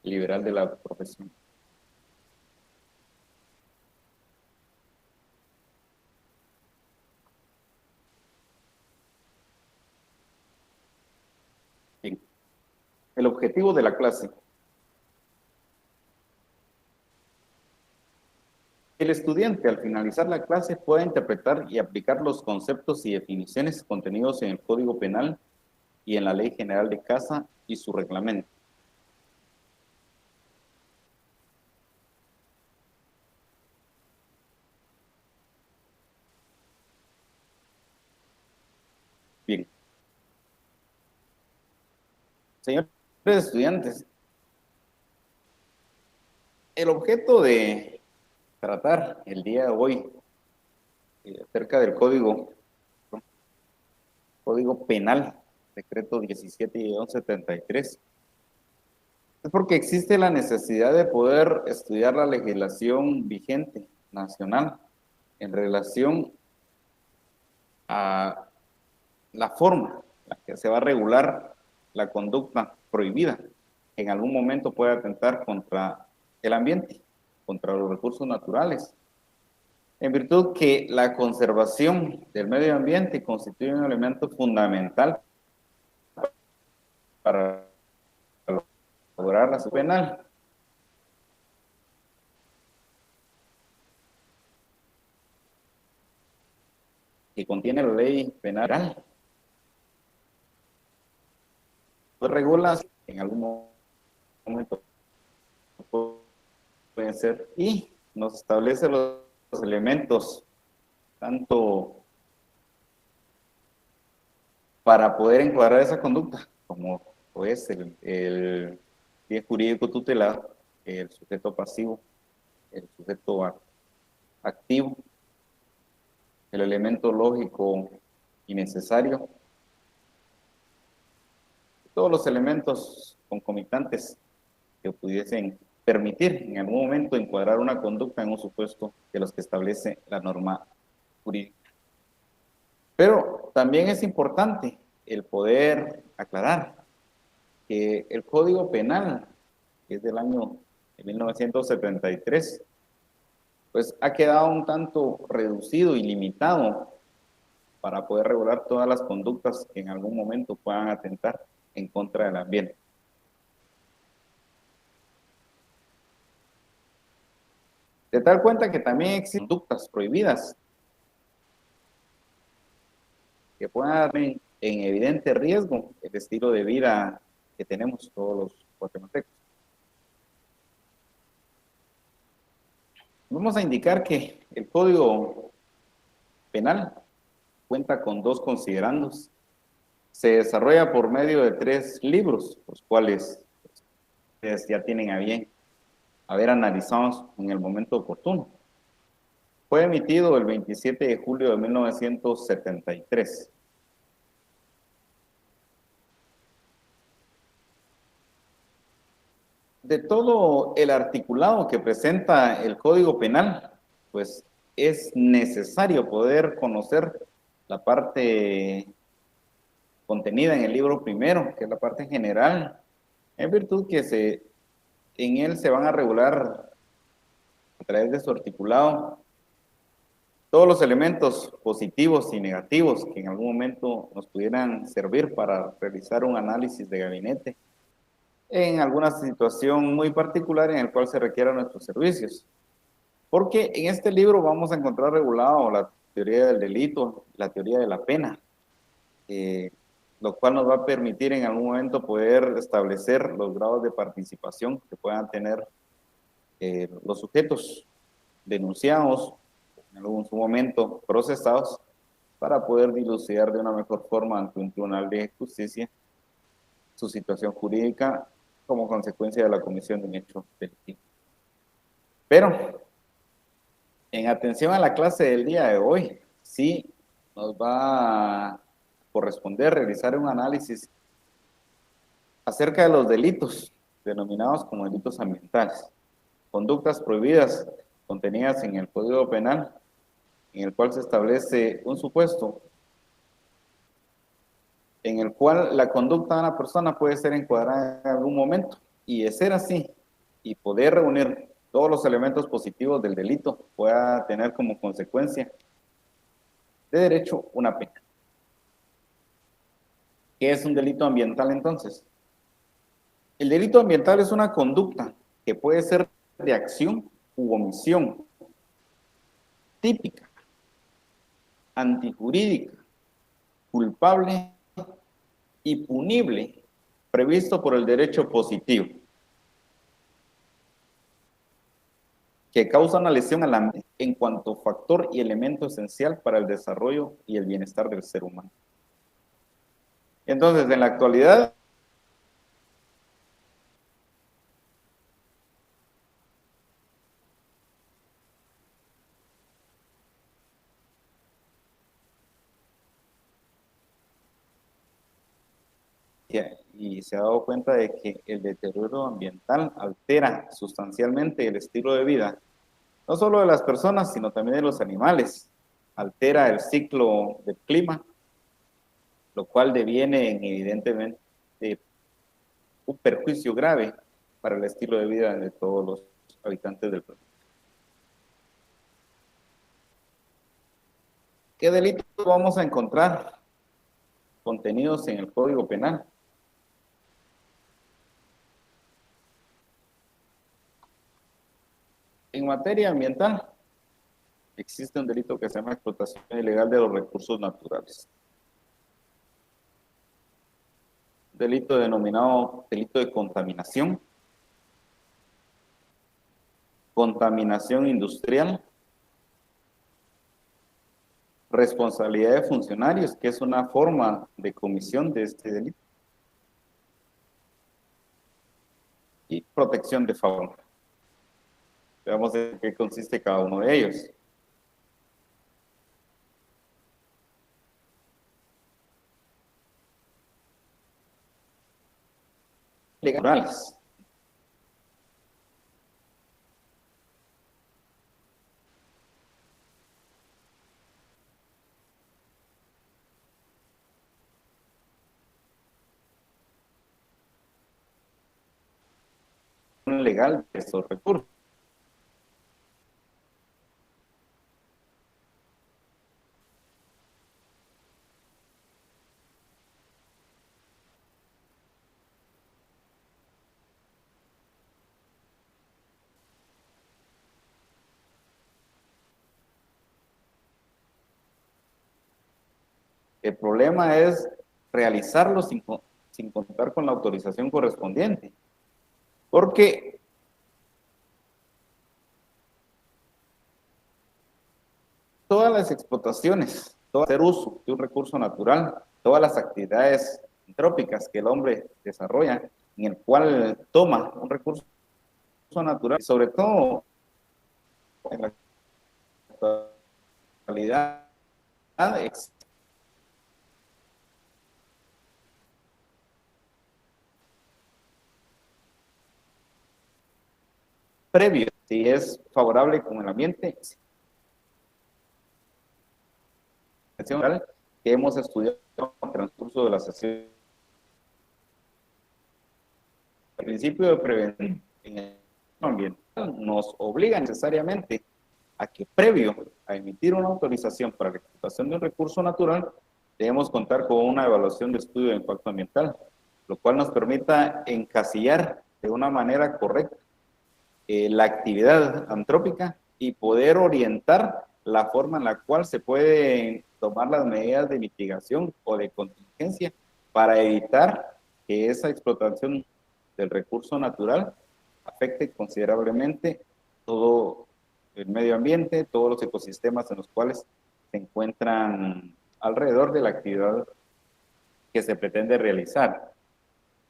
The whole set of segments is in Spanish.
liberal de la profesión. Bien. El objetivo de la clase. El estudiante, al finalizar la clase, puede interpretar y aplicar los conceptos y definiciones contenidos en el Código Penal y en la Ley General de Casa y su reglamento. Bien. Señores estudiantes, el objeto de tratar el día de hoy acerca del Código Penal, decreto 17-73, es porque existe la necesidad de poder estudiar la legislación vigente nacional en relación a la forma en la que se va a regular la conducta prohibida, que en algún momento puede atentar contra el ambiente, contra los recursos naturales, en virtud que la conservación del medio ambiente constituye un elemento fundamental para lograr la penal. Que contiene la ley penal, pues regula en algún momento pueden ser y nos establece los elementos tanto para poder encuadrar esa conducta como pues el bien jurídico tutelado, el sujeto pasivo, el sujeto activo, el elemento lógico y necesario, todos los elementos concomitantes que pudiesen permitir en algún momento encuadrar una conducta en un supuesto de los que establece la norma jurídica. Pero también es importante el poder aclarar que el Código Penal, que es del año de 1973, pues ha quedado un tanto reducido y limitado para poder regular todas las conductas que en algún momento puedan atentar en contra del ambiente. De tal cuenta que también existen conductas prohibidas que puedan dar en evidente riesgo el estilo de vida que tenemos todos los guatemaltecos. Vamos a indicar que el Código Penal cuenta con 2 considerandos. Se desarrolla por medio de 3 libros, los cuales ustedes ya tienen a bien haber analizados en el momento oportuno. Fue emitido el 27 de julio de 1973. De todo el articulado que presenta el Código Penal, pues es necesario poder conocer la parte contenida en el libro primero, que es la parte general, en virtud que en él se van a regular a través de su articulado todos los elementos positivos y negativos que en algún momento nos pudieran servir para realizar un análisis de gabinete en alguna situación muy particular en el cual se requieran nuestros servicios. Porque en este libro vamos a encontrar regulado la teoría del delito, la teoría de la pena, lo cual nos va a permitir en algún momento poder establecer los grados de participación que puedan tener los sujetos denunciados, en algún momento procesados, para poder dilucidar de una mejor forma ante un tribunal de justicia su situación jurídica como consecuencia de la comisión de un hecho delictivo. Pero, en atención a la clase del día de hoy, sí nos va a corresponder realizar un análisis acerca de los delitos denominados como delitos ambientales, conductas prohibidas contenidas en el Código Penal, en el cual se establece un supuesto en el cual la conducta de una persona puede ser encuadrada en algún momento Y de ser así, y poder reunir todos los elementos positivos del delito, pueda tener como consecuencia de derecho una pena. ¿Qué es un delito ambiental entonces? El delito ambiental es una conducta que puede ser de acción u omisión, típica, antijurídica, culpable y punible, previsto por el derecho positivo, que causa una lesión al ambiente en cuanto factor y elemento esencial para el desarrollo y el bienestar del ser humano. Entonces, en la actualidad, y se ha dado cuenta de que el deterioro ambiental altera sustancialmente el estilo de vida, no solo de las personas, sino también de los animales. Altera el ciclo del clima, lo cual deviene en, evidentemente, un perjuicio grave para el estilo de vida de todos los habitantes del planeta. ¿Qué delitos vamos a encontrar contenidos en el Código Penal? En materia ambiental, existe un delito que se llama explotación ilegal de los recursos naturales. Delito denominado delito de contaminación, contaminación industrial, responsabilidad de funcionarios, que es una forma de comisión de este delito, y protección de fauna. Veamos en qué consiste cada uno de ellos. Legales. Legal de estos recursos. El problema es realizarlo sin contar con la autorización correspondiente, porque todas las explotaciones, todo hacer uso de un recurso natural, todas las actividades antrópicas que el hombre desarrolla, en el cual toma un recurso natural, sobre todo en la actualidad, previo, si es favorable con el ambiente, que hemos estudiado en el transcurso de la sesión. El principio de prevención en el ambiental nos obliga necesariamente a que previo a emitir una autorización para la explotación de un recurso natural, debemos contar con una evaluación de estudio de impacto ambiental, lo cual nos permita encasillar de una manera correcta la actividad antrópica y poder orientar la forma en la cual se pueden tomar las medidas de mitigación o de contingencia para evitar que esa explotación del recurso natural afecte considerablemente todo el medio ambiente, todos los ecosistemas en los cuales se encuentran alrededor de la actividad que se pretende realizar.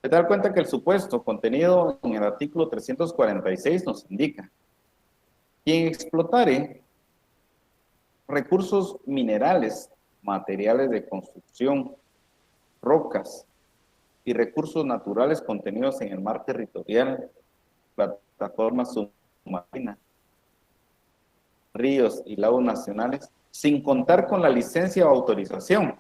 Se da cuenta que el supuesto contenido en el artículo 346 nos indica: quien explotare recursos minerales, materiales de construcción, rocas y recursos naturales contenidos en el mar territorial, plataformas submarinas, ríos y lagos nacionales, sin contar con la licencia o autorización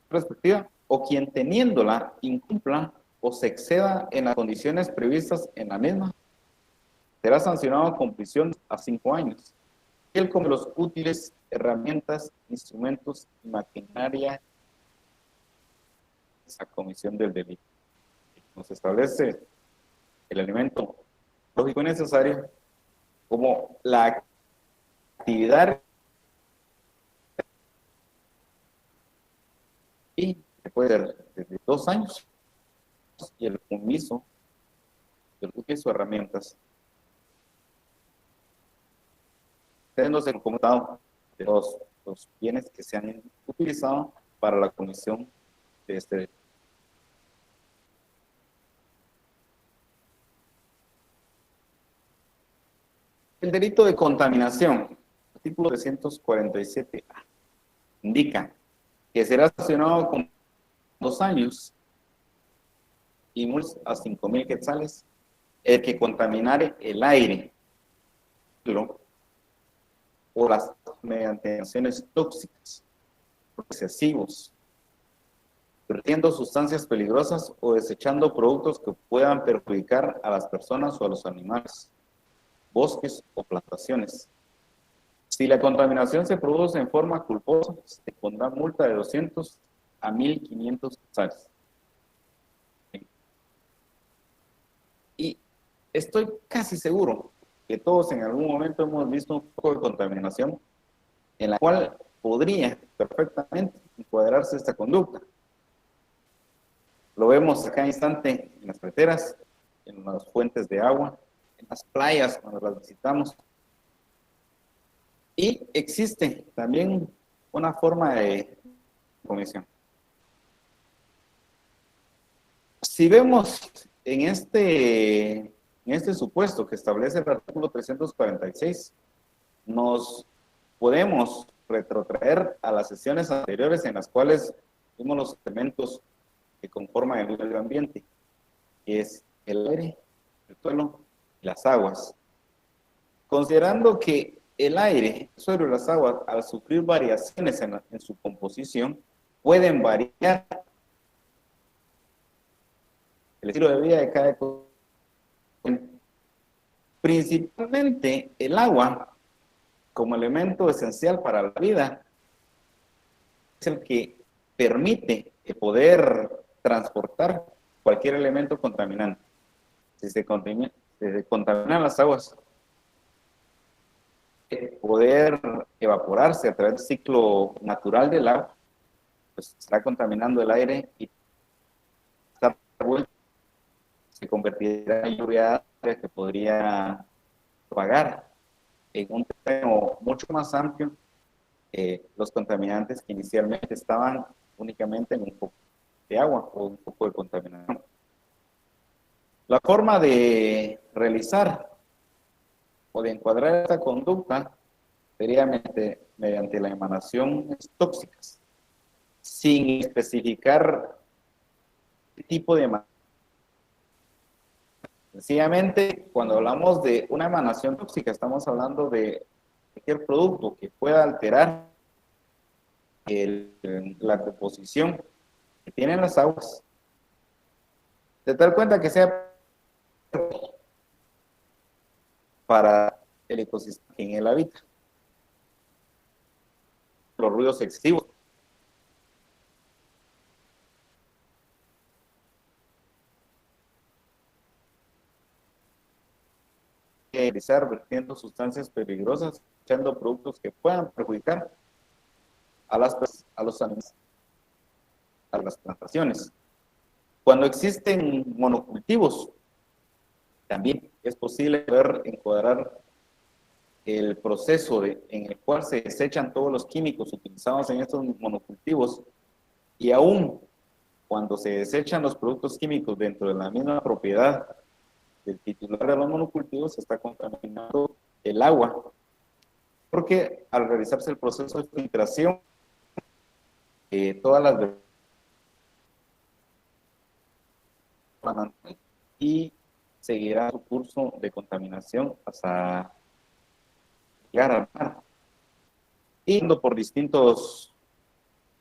respectiva, o quien teniéndola incumpla o se exceda en las condiciones previstas en la misma, será sancionado con prisión a 5 años. Él como los útiles, herramientas, instrumentos y maquinaria a comisión del delito. Nos establece el elemento lógico y necesario como la actividad y puede ser desde 2 años y el omiso del uso de herramientas teniéndose computado de los bienes que se han utilizado para la comisión de este delito. El delito de contaminación, artículo 347A, indica que será sancionado con 2 años y multa a 5,000 quetzales el que contaminare el aire o las mediante acciones tóxicas, excesivos, vertiendo sustancias peligrosas o desechando productos que puedan perjudicar a las personas o a los animales, bosques o plantaciones. Si la contaminación se produce en forma culposa, se pondrá multa de 200 a 1,500 quetzales. Y estoy casi seguro que todos en algún momento hemos visto un poco de contaminación en la cual podría perfectamente encuadrarse esta conducta. Lo vemos a cada instante en las carreteras, en las fuentes de agua, en las playas cuando las visitamos. Y existe también una forma de comisión. Si vemos en este supuesto que establece el artículo 346, nos podemos retrotraer a las sesiones anteriores en las cuales vimos los elementos que conforman el medio ambiente, que es el aire, el suelo y las aguas. Considerando que el aire, el suelo y las aguas, al sufrir variaciones en su composición, pueden variar el estilo de vida de cada cosa. Principalmente el agua, como elemento esencial para la vida, es el que permite poder transportar cualquier elemento contaminante. Si se contaminan las aguas, poder evaporarse a través del ciclo natural del agua, pues está contaminando el aire y se convertirá en lluvia que podría propagar en un terreno mucho más amplio los contaminantes que inicialmente estaban únicamente en un poco de agua o un poco de contaminación. La forma de realizar o de encuadrar esta conducta sería mediante la emanación tóxicas, sin especificar qué tipo de emanación. Sencillamente, cuando hablamos de una emanación tóxica, estamos hablando de cualquier producto que pueda alterar la composición que tienen las aguas, de tal cuenta que sea para el ecosistema en el hábitat. Los ruidos excesivos. Realizar vertiendo sustancias peligrosas, echando productos que puedan perjudicar a los animales, a las plantaciones. Cuando existen monocultivos, también es posible poder encuadrar el proceso en el cual se desechan todos los químicos utilizados en estos monocultivos y aún cuando se desechan los productos químicos dentro de la misma propiedad del titular de los monocultivos, se está contaminando el agua, porque al realizarse el proceso de filtración, todas las y seguirá su curso de contaminación hasta llegar al mar, yendo por distintos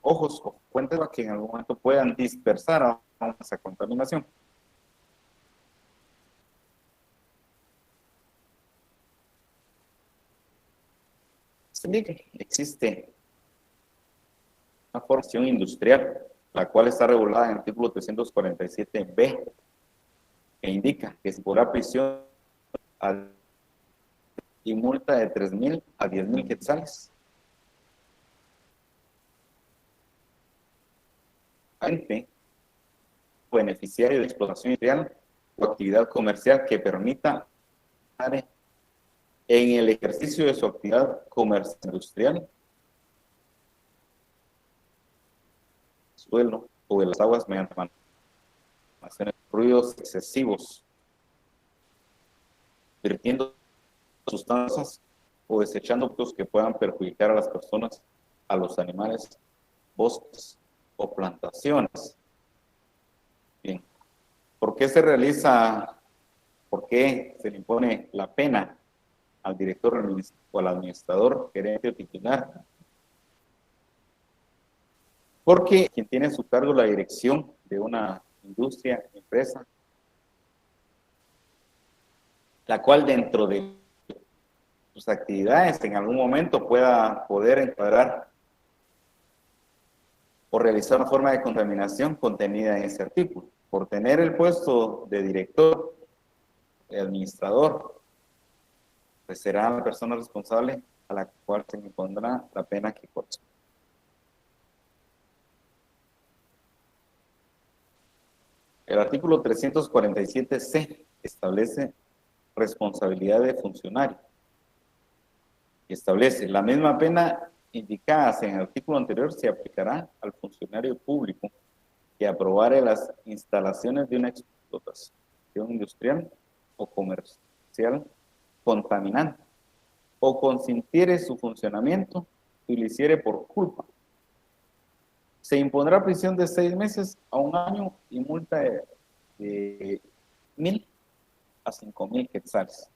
ojos o fuentes que en algún momento puedan dispersar aún esa contaminación. Existe una formación industrial, la cual está regulada en el artículo 347b, que indica que se podrá prisión y multa de 3,000 a 10,000 quetzales. Gente beneficiario de explotación industrial o actividad comercial que permita en el ejercicio de su actividad comercial industrial, suelo o de las aguas mediante ruidos excesivos, vertiendo sustancias o desechando productos que puedan perjudicar a las personas, a los animales, bosques o plantaciones. Bien, ¿por qué se realiza, por qué se le impone la pena al director o al administrador, gerente o titular? Porque quien tiene a su cargo la dirección de una industria, empresa, la cual dentro de sus actividades en algún momento pueda poder encuadrar o realizar una forma de contaminación contenida en ese artículo. Por tener el puesto de director, de administrador, pues será la persona responsable a la cual se le impondrá la pena que corresponde. El artículo 347c establece responsabilidad de funcionario y establece la misma pena indicada en el artículo anterior se aplicará al funcionario público que aprobare las instalaciones de una explotación industrial o comercial contaminante o consintiere su funcionamiento y lo hiciere por culpa. Se impondrá prisión de 6 meses a 1 año y multa de 1,000 a 5,000 quetzales.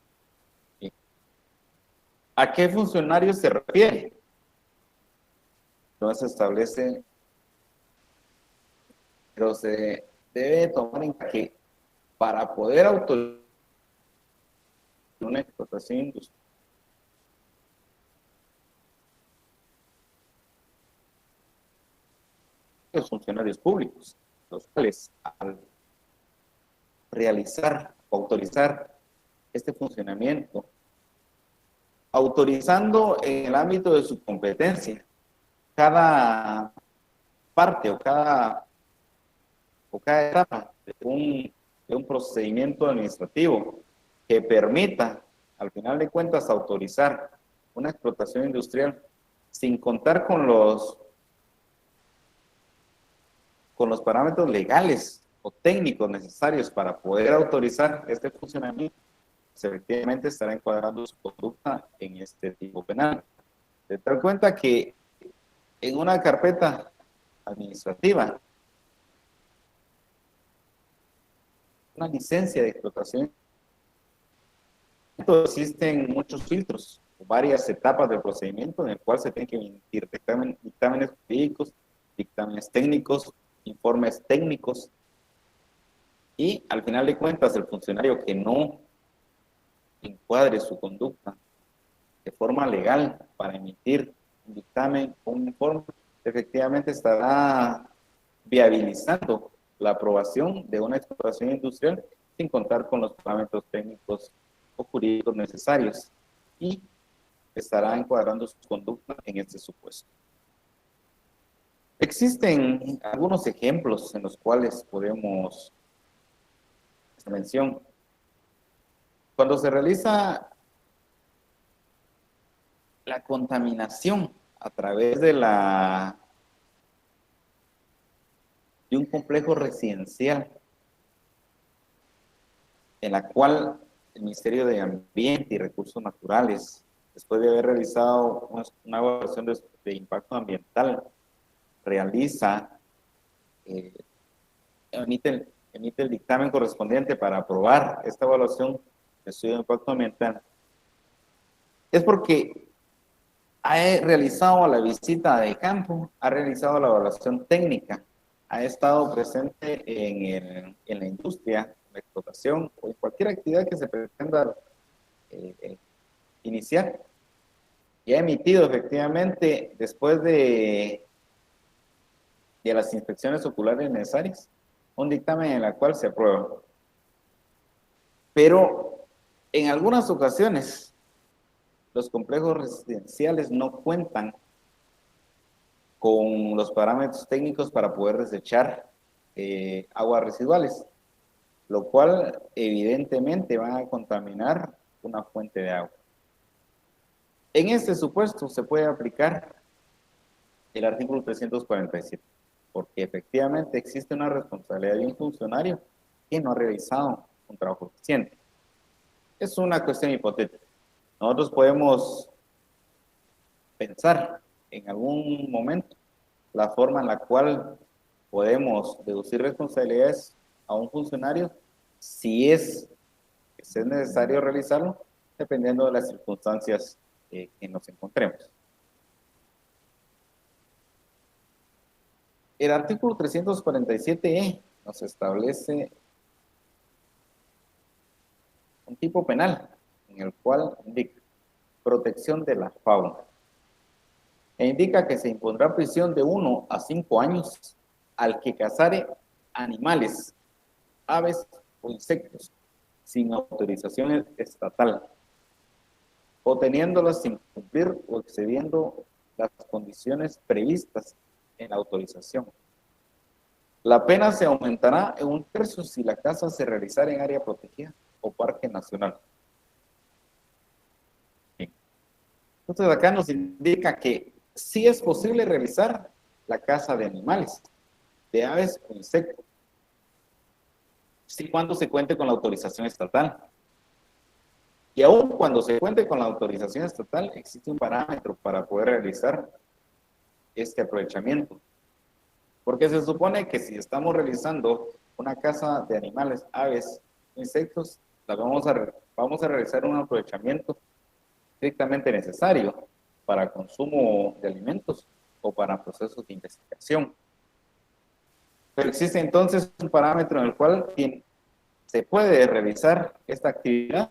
¿A qué funcionario se refiere? Entonces establece, pero se debe tomar en cuenta que para poder autorizar una explotación industrial, los funcionarios públicos, los cuales al realizar o autorizar este funcionamiento, autorizando en el ámbito de su competencia cada parte o cada etapa de un procedimiento administrativo que permita, al final de cuentas, autorizar una explotación industrial sin contar con los parámetros legales o técnicos necesarios para poder autorizar este funcionamiento, pues efectivamente estará encuadrando su conducta en este tipo penal. De tal cuenta que en una carpeta administrativa, una licencia de explotación, existen muchos filtros, varias etapas del procedimiento en el cual se tienen que emitir dictámenes jurídicos, dictámenes técnicos, informes técnicos, y al final de cuentas el funcionario que no encuadre su conducta de forma legal para emitir un dictamen o un informe, efectivamente estará viabilizando la aprobación de una explotación industrial sin contar con los parámetros técnicos o jurídicos necesarios y estará encuadrando su conducta en este supuesto. Existen algunos ejemplos en los cuales podemos hacer mención. Cuando se realiza la contaminación a través de un complejo residencial en la cual el Ministerio de Ambiente y Recursos Naturales, después de haber realizado una evaluación de impacto ambiental, realiza, emite el dictamen correspondiente para aprobar esta evaluación de estudio de impacto ambiental, es porque Ha realizado la visita de campo, ha realizado la evaluación técnica, ha estado presente en la industria, en la explotación o en cualquier actividad que se pretenda iniciar, y ha emitido efectivamente, después de las inspecciones oculares necesarias, un dictamen en el cual se aprueba. Pero en algunas ocasiones los complejos residenciales no cuentan con los parámetros técnicos para poder desechar aguas residuales, lo cual evidentemente va a contaminar una fuente de agua. En este supuesto se puede aplicar el artículo 347, porque efectivamente existe una responsabilidad de un funcionario que no ha realizado un trabajo eficiente. Es una cuestión hipotética. Nosotros podemos pensar en algún momento la forma en la cual podemos deducir responsabilidades a un funcionario si es necesario realizarlo, dependiendo de las circunstancias que nos encontremos. El artículo 347E nos establece un tipo penal en el cual indica protección de la fauna e indica que se impondrá prisión de 1 a 5 años al que cazare animales, aves o insectos sin autorización estatal o teniéndolas sin cumplir o excediendo las condiciones previstas en la autorización. La pena se aumentará en 1/3 si la caza se realizara en área protegida o parque nacional. Entonces acá nos indica que sí es posible realizar la caza de animales, de aves o insectos, sí cuando se cuente con la autorización estatal. Y aún cuando se cuente con la autorización estatal, existe un parámetro para poder realizar este aprovechamiento. Porque se supone que si estamos realizando una caza de animales, aves, insectos, vamos a realizar un aprovechamiento estrictamente necesario para consumo de alimentos o para procesos de investigación. Pero existe entonces un parámetro en el cual se puede realizar esta actividad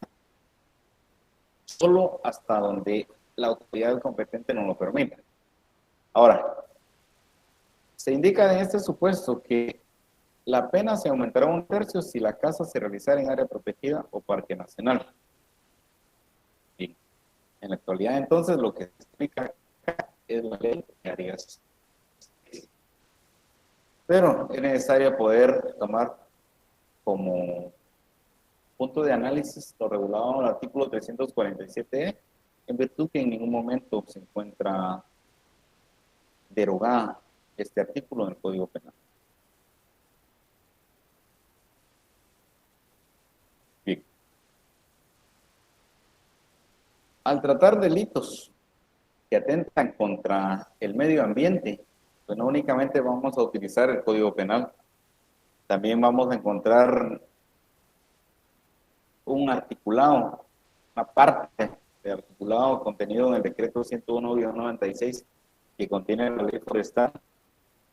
solo hasta donde la autoridad competente no lo permita. Ahora, se indica en este supuesto que la pena se aumentará 1/3 si la caza se realizara en área protegida o parque nacional. Y en la actualidad, entonces, lo que se explica es la ley de áreas. Pero es necesario poder tomar como punto de análisis lo regulado en el artículo 347E, en virtud que en ningún momento se encuentra derogada este artículo en el Código Penal. Bien. Al tratar delitos que atentan contra el medio ambiente, pues no únicamente vamos a utilizar el Código Penal, también vamos a encontrar un articulado, una parte de articulado contenido en el decreto 101-96 que contiene la ley forestal,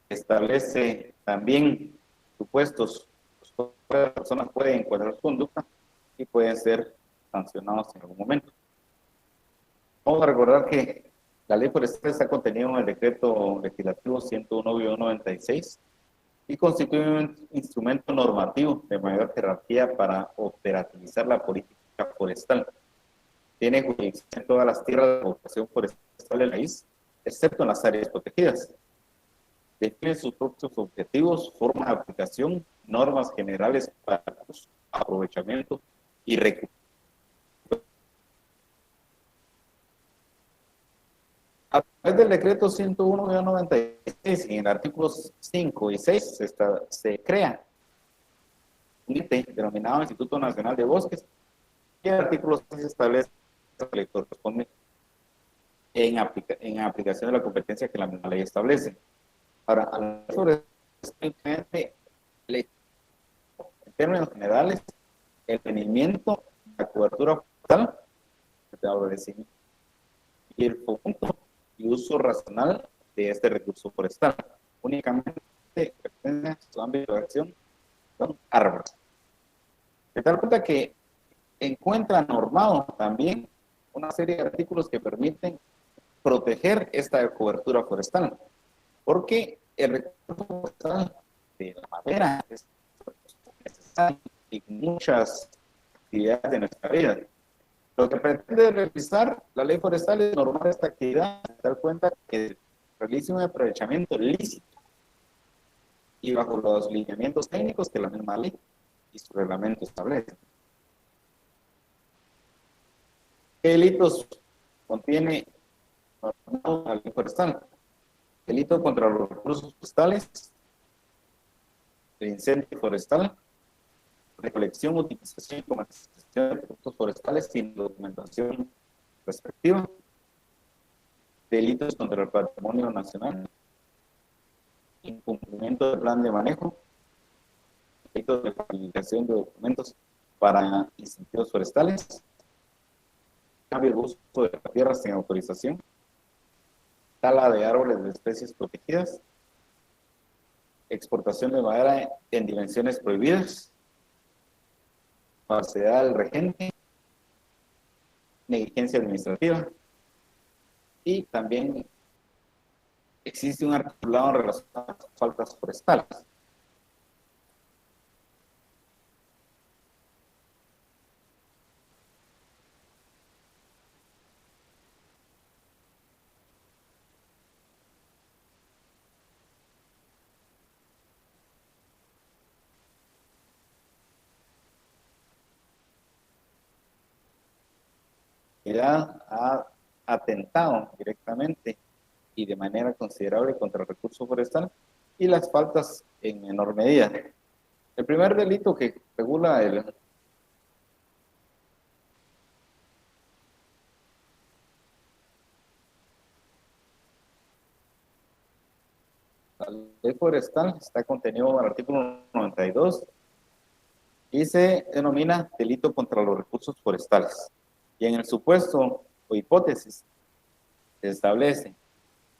establece también supuestos los cuales las personas pueden encuadrar su conducta y pueden ser sancionados en algún momento. Vamos a recordar que la ley forestal está contenida en el decreto legislativo 101-96 y constituye un instrumento normativo de mayor jerarquía para operativizar la política forestal. Tiene jurisdicción en todas las tierras de vocación forestal del país, excepto en las áreas protegidas. Define sus propios objetivos, forma de aplicación, normas generales para aprovechamiento y recuperación. A través del decreto 101-96 y en artículos 5 y 6 se crea un ente denominado Instituto Nacional de Bosques y el artículo 6 establece que le corresponde en aplicación de la competencia que la misma ley establece. Ahora, en términos generales, el rendimiento, la cobertura forestal y el fomento y uso racional de este recurso forestal. Únicamente su ámbito de acción son árboles. De tal cuenta que encuentra normado también una serie de artículos que permiten proteger esta cobertura forestal, porque el recurso forestal de la madera es necesario en muchas actividades de nuestra vida. Lo que pretende realizar la ley forestal es normar esta actividad, dar cuenta que realice un aprovechamiento lícito y bajo los lineamientos técnicos que la misma ley y su reglamento establecen. ¿Qué delitos contiene la ley forestal? Delito contra los recursos forestales, el incendio forestal, recolección, utilización y comercialización de productos forestales sin documentación respectiva, delitos contra el patrimonio nacional, incumplimiento del plan de manejo, delitos de falsificación de documentos para incentivos forestales, cambio de uso de la tierra sin autorización, tala de árboles de especies protegidas, exportación de madera en dimensiones prohibidas, falsedad del regente, negligencia administrativa, y también existe un articulado en relación a las faltas forestales. Ya ha atentado directamente y de manera considerable contra el recurso forestal y las faltas en menor medida. El primer delito que regula la ley forestal está contenido en el artículo 92 y se denomina delito contra los recursos forestales. Y en el supuesto o hipótesis se establece: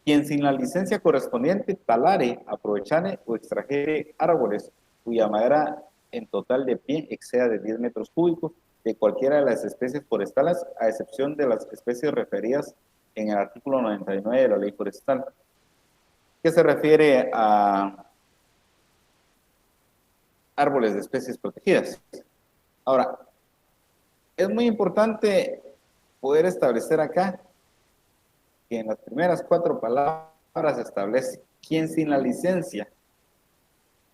quien sin la licencia correspondiente talare, aprovechare o extrajere árboles cuya madera en total de pie exceda de 10 metros cúbicos de cualquiera de las especies forestales, a excepción de las especies referidas en el artículo 99 de la ley forestal, que se refiere a árboles de especies protegidas. Ahora, es muy importante poder establecer acá que en las primeras 4 palabras se establece quien sin la licencia.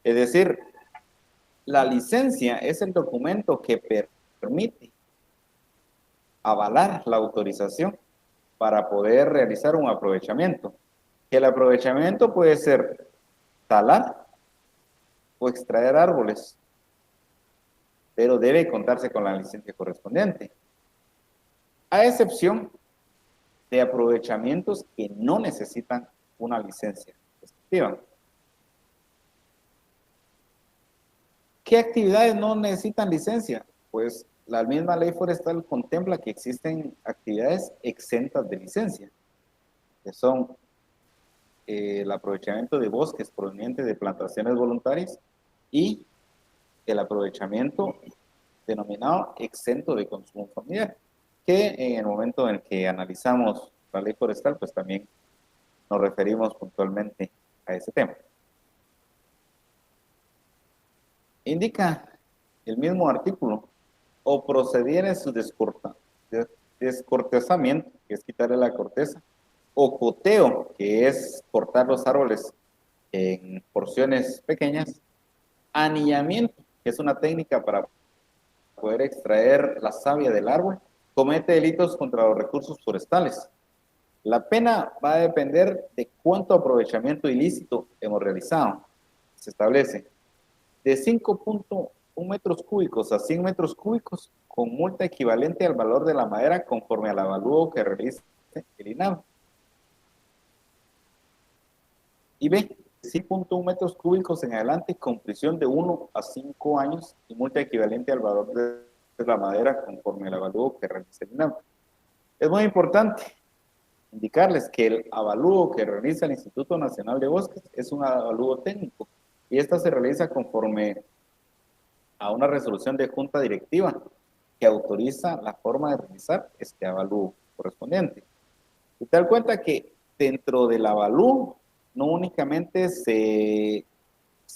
Es decir, la licencia es el documento que permite avalar la autorización para poder realizar un aprovechamiento. Que el aprovechamiento puede ser talar o extraer árboles, pero debe contarse con la licencia correspondiente, a excepción de aprovechamientos que no necesitan una licencia respectiva. ¿Qué actividades no necesitan licencia? Pues la misma ley forestal contempla que existen actividades exentas de licencia, que son el aprovechamiento de bosques provenientes de plantaciones voluntarias y el aprovechamiento denominado exento de consumo familiar, que en el momento en que analizamos la ley forestal, pues también nos referimos puntualmente a ese tema. Indica el mismo artículo: o procediera su descortezamiento, que es quitarle la corteza, o coteo, que es cortar los árboles en porciones pequeñas, anillamiento, que es una técnica para poder extraer la savia del árbol, comete delitos contra los recursos forestales. La pena va a depender de cuánto aprovechamiento ilícito hemos realizado. Se establece de 5.1 metros cúbicos a 100 metros cúbicos con multa equivalente al valor de la madera conforme al avalúo que realice el INAH. Y B, 5.1 metros cúbicos en adelante con prisión de 1 a 5 años y multa equivalente al valor de la madera conforme al avalúo que realice el INAH. Es muy importante indicarles que el avalúo que realiza el Instituto Nacional de Bosques es un avalúo técnico y esta se realiza conforme a una resolución de junta directiva que autoriza la forma de realizar este avalúo correspondiente. Y te das cuenta que dentro del avalúo no únicamente se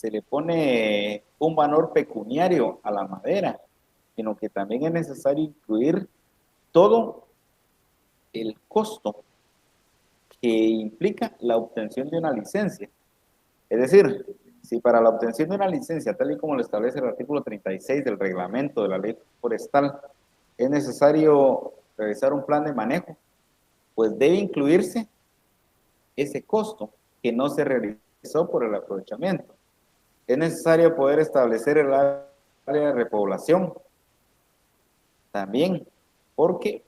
le pone un valor pecuniario a la madera, sino que también es necesario incluir todo el costo que implica la obtención de una licencia. Es decir, si para la obtención de una licencia, tal y como lo establece el artículo 36 del reglamento de la ley forestal, es necesario realizar un plan de manejo, pues debe incluirse ese costo que no se realizó por el aprovechamiento. Es necesario poder establecer el área de repoblación también, porque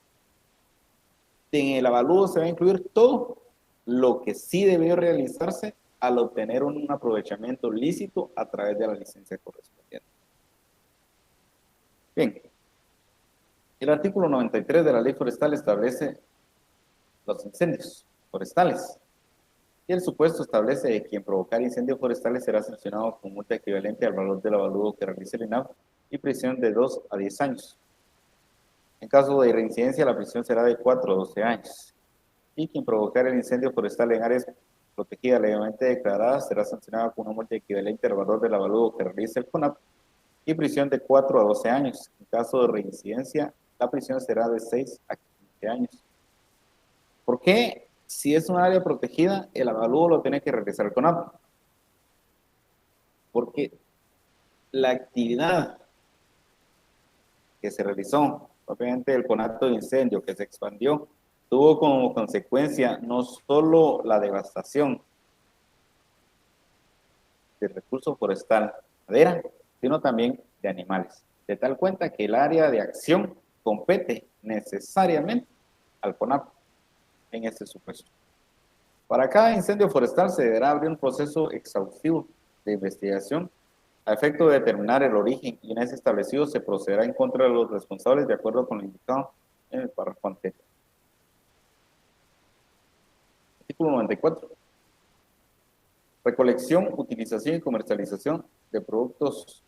en el avalúo se va a incluir todo lo que sí debió realizarse al obtener un aprovechamiento lícito a través de la licencia correspondiente. Bien, el artículo 93 de la ley forestal establece los incendios forestales y el supuesto establece que quien provocar incendios forestales será sancionado con multa equivalente al valor del avalúo que realice el INAF y prisión de 2 a 10 años. En caso de reincidencia, la prisión será de 4 a 12 años. Y quien provocar el incendio forestal en áreas protegidas legalmente declaradas será sancionado con una multa equivalente al valor del avalúo que realice el CONAP y prisión de 4 a 12 años. En caso de reincidencia, la prisión será de 6 a 15 años. ¿Por qué? Si es un área protegida, el avalúo lo tiene que realizar el CONAP. Porque la actividad que se realizó, obviamente el conato de incendio que se expandió, tuvo como consecuencia no solo la devastación del recurso forestal, madera, sino también de animales. De tal cuenta que el área de acción compete necesariamente al CONAP en este supuesto. Para cada incendio forestal se deberá abrir un proceso exhaustivo de investigación a efecto de determinar el origen y una vez establecido se procederá en contra de los responsables de acuerdo con lo indicado en el párrafo anterior. Artículo 94. Recolección, utilización y comercialización de productos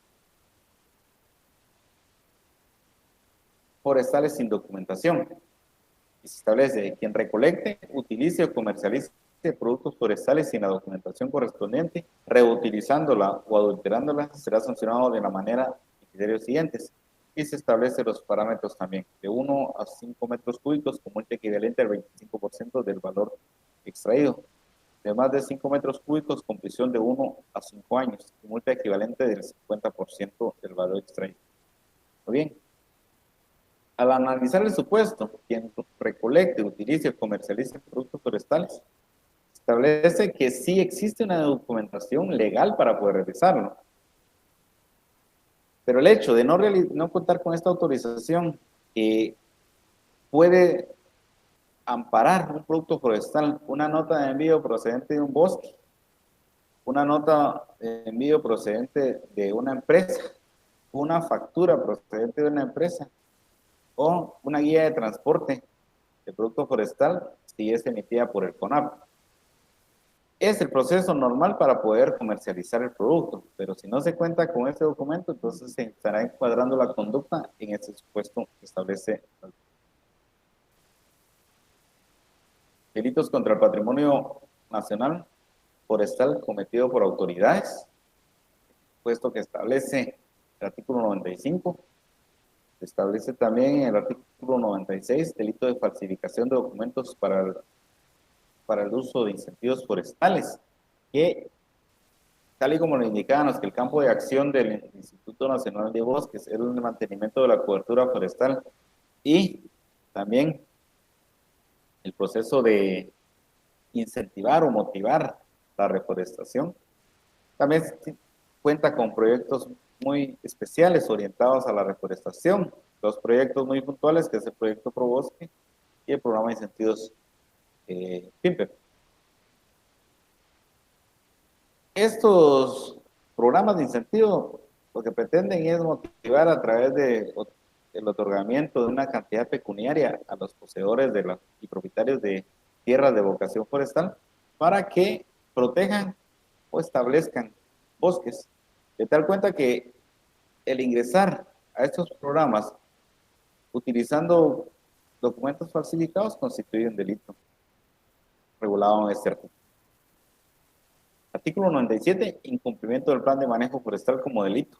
forestales sin documentación. Y se establece que quien recolecte, utilice o comercialice productos forestales sin la documentación correspondiente, reutilizándola o adulterándola, será sancionado de la manera y criterios siguientes. Y se establecen los parámetros también, de 1 a 5 metros cúbicos con multa equivalente al 25% del valor extraído. De más de 5 metros cúbicos con prisión de 1 a 5 años y multa equivalente del 50% del valor extraído. Muy bien. Al analizar el supuesto, quien recolecte, utilice o comercialice productos forestales, establece que sí existe una documentación legal para poder realizarlo. Pero el hecho de no contar con esta autorización puede amparar un producto forestal, una nota de envío procedente de un bosque, una nota de envío procedente de una empresa, una factura procedente de una empresa o una guía de transporte de producto forestal si es emitida por el CONAP. Es el proceso normal para poder comercializar el producto, pero si no se cuenta con este documento, entonces se estará encuadrando la conducta en ese supuesto que establece. Delitos contra el patrimonio nacional forestal cometido por autoridades, puesto que establece el artículo 95, se establece también en el artículo 96, delito de falsificación de documentos para el uso de incentivos forestales, que tal y como lo indicaban, que el campo de acción del Instituto Nacional de Bosques es el mantenimiento de la cobertura forestal y también el proceso de incentivar o motivar la reforestación. También cuenta con proyectos muy especiales orientados a la reforestación, dos proyectos muy puntuales, que es el proyecto ProBosque y el programa de incentivos PIMPEP. Estos programas de incentivo lo que pretenden es motivar a través del otorgamiento de una cantidad pecuniaria a los poseedores y propietarios de tierras de vocación forestal para que protejan o establezcan bosques. De tal cuenta que el ingresar a estos programas utilizando documentos falsificados constituye un delito regulado en este artículo. Artículo 97, incumplimiento del plan de manejo forestal como delito,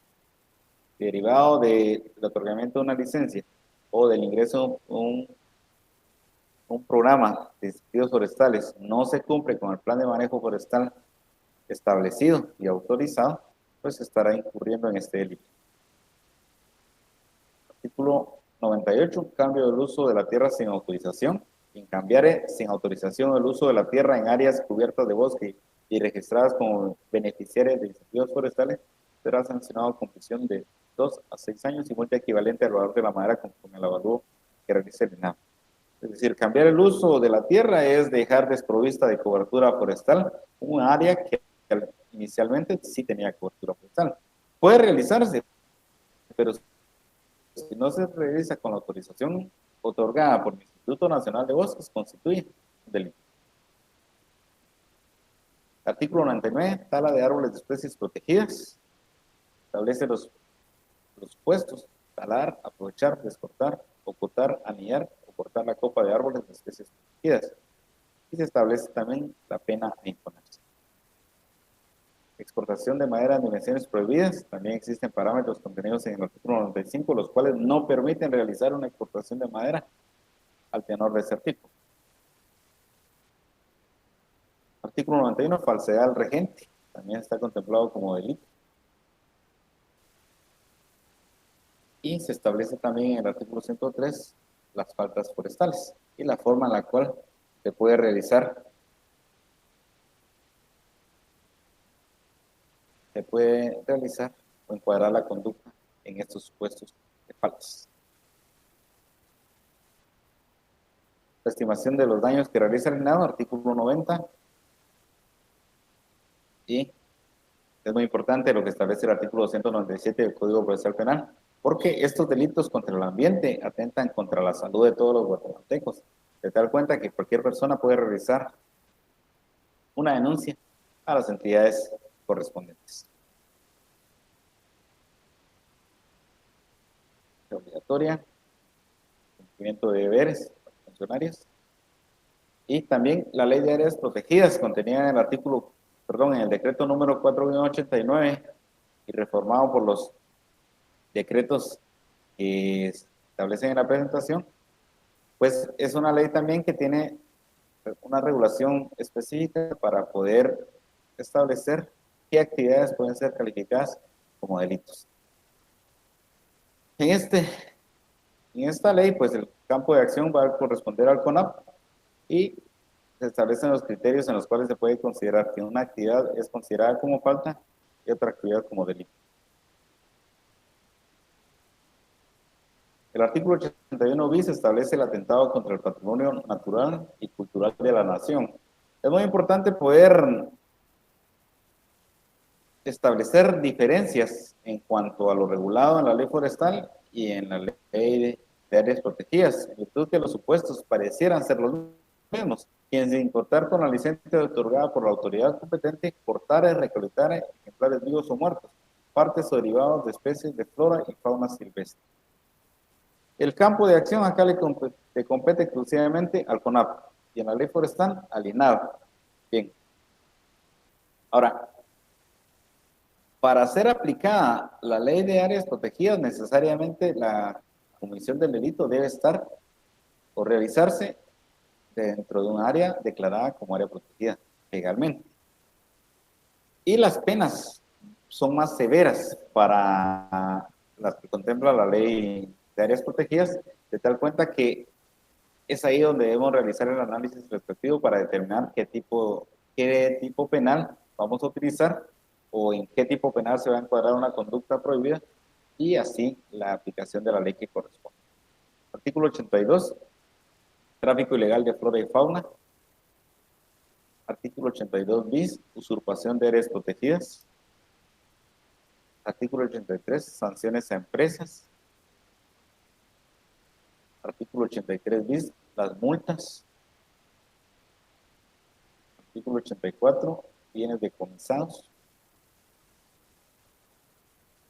derivado del otorgamiento de una licencia o del ingreso a un programa de incentivos forestales no se cumple con el plan de manejo forestal establecido y autorizado, pues estará incurriendo en este delito. Artículo 98, cambio del uso de la tierra sin autorización. Quien cambiare sin autorización el uso de la tierra en áreas cubiertas de bosque y registradas como beneficiarias de incentivos forestales será sancionado con prisión de 2 a 6 años y multa equivalente al valor de la madera conforme al avalúo que realice el INAH. Es decir, cambiar el uso de la tierra es dejar desprovista de cobertura forestal un área que inicialmente sí tenía cobertura forestal. Puede realizarse, pero si no se realiza con la autorización otorgada por el Instituto Nacional de Bosques, constituye un delito. Artículo 99, tala de árboles de especies protegidas. Establece los supuestos: talar, aprovechar, descortar, ocultar, anillar o cortar la copa de árboles de especies protegidas. Y se establece también la pena a imponerse. Exportación de madera en dimensiones prohibidas. También existen parámetros contenidos en el artículo 95, los cuales no permiten realizar una exportación de madera al tenor de ese artículo. Artículo 91, falsedad al regente. También está contemplado como delito. Y se establece también en el artículo 103 las faltas forestales y la forma en la cual se puede realizar. Se puede realizar o encuadrar la conducta en estos supuestos de faltas. La estimación de los daños que realiza el INAH, artículo 90. Y es muy importante lo que establece el artículo 297 del Código Procesal Penal, porque estos delitos contra el ambiente atentan contra la salud de todos los guatemaltecos, de tal cuenta que cualquier persona puede realizar una denuncia a las entidades correspondientes. Obligatoria, cumplimiento de deberes para los funcionarios, y también la ley de áreas protegidas contenida en el artículo, en el decreto número 4-89 y reformado por los decretos que establecen en la presentación, pues es una ley también que tiene una regulación específica para poder establecer qué actividades pueden ser calificadas como delitos. En esta ley, pues el campo de acción va a corresponder al CONAP y se establecen los criterios en los cuales se puede considerar que una actividad es considerada como falta y otra actividad como delito. El artículo 81 bis establece el atentado contra el patrimonio natural y cultural de la nación. Es muy importante poder establecer diferencias en cuanto a lo regulado en la ley forestal y en la ley de áreas protegidas, en virtud que los supuestos parecieran ser los mismos, quien sin contar con la licencia otorgada por la autoridad competente, cortar y recolectar ejemplares vivos o muertos, partes o derivados de especies de flora y fauna silvestre. El campo de acción acá le compete exclusivamente al CONAP y en la ley forestal al INAH. Bien. Ahora, para ser aplicada la ley de áreas protegidas, necesariamente la comisión del delito debe estar o realizarse dentro de un área declarada como área protegida legalmente. Y las penas son más severas para las que contempla la ley de áreas protegidas, de tal cuenta que es ahí donde debemos realizar el análisis respectivo para determinar qué tipo penal vamos a utilizar o en qué tipo penal se va a encuadrar una conducta prohibida y así la aplicación de la ley que corresponde. Artículo 82, tráfico ilegal de flora y fauna. Artículo 82 bis, usurpación de áreas protegidas. Artículo 83, sanciones a empresas. Artículo 83 bis, las multas. Artículo 84, bienes decomisados.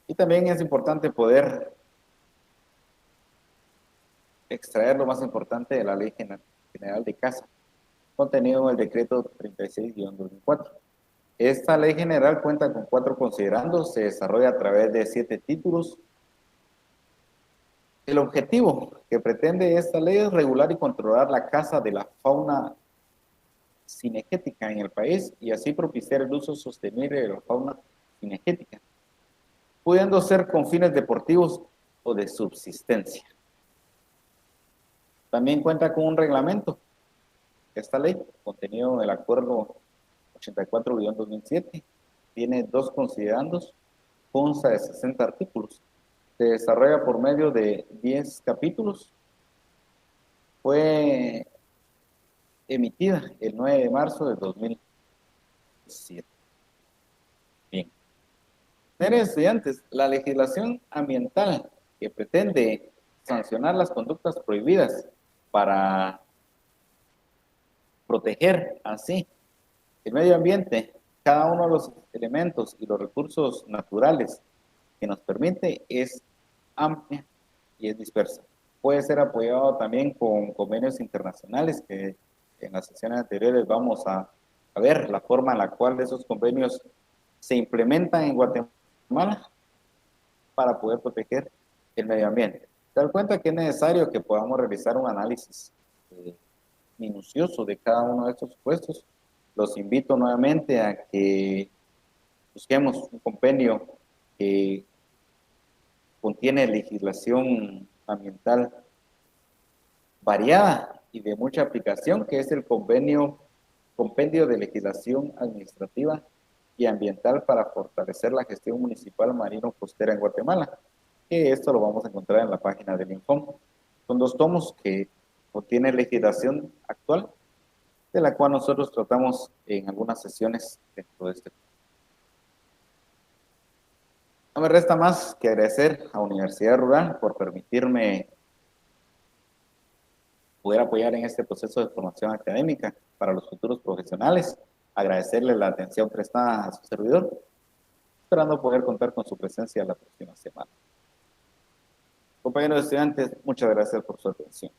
Y también es importante poder extraer lo más importante de la Ley General de Casa, contenido en el decreto 36-2004. Esta ley general cuenta con 4 considerandos, se desarrolla a través de 7 títulos. El objetivo que pretende esta ley es regular y controlar la caza de la fauna cinegética en el país y así propiciar el uso sostenible de la fauna cinegética, pudiendo ser con fines deportivos o de subsistencia. También cuenta con un reglamento. Esta ley, contenido en el acuerdo 84-2007, tiene 2 considerandos, consta de 60 artículos. Se desarrolla por medio de 10 capítulos. Fue emitida el 9 de marzo de 2007. Bien. Señores estudiantes, la legislación ambiental que pretende sancionar las conductas prohibidas para proteger así el medio ambiente, cada uno de los elementos y los recursos naturales que nos permite es amplia y es dispersa. Puede ser apoyado también con convenios internacionales que en las sesiones anteriores vamos a ver la forma en la cual esos convenios se implementan en Guatemala para poder proteger el medio ambiente. Se dan cuenta que es necesario que podamos realizar un análisis minucioso de cada uno de estos supuestos. Los invito nuevamente a que busquemos un compendio que contiene legislación ambiental variada y de mucha aplicación, que es el Compendio de Legislación Administrativa y Ambiental para fortalecer la gestión municipal marino-costera en Guatemala, que esto lo vamos a encontrar en la página del Infom. Son 2 tomos que contienen legislación actual, de la cual nosotros tratamos en algunas sesiones dentro de este. No me resta más que agradecer a Universidad Rural por permitirme poder apoyar en este proceso de formación académica para los futuros profesionales, agradecerle la atención prestada a su servidor, esperando poder contar con su presencia la próxima semana. Compañeros estudiantes, muchas gracias por su atención.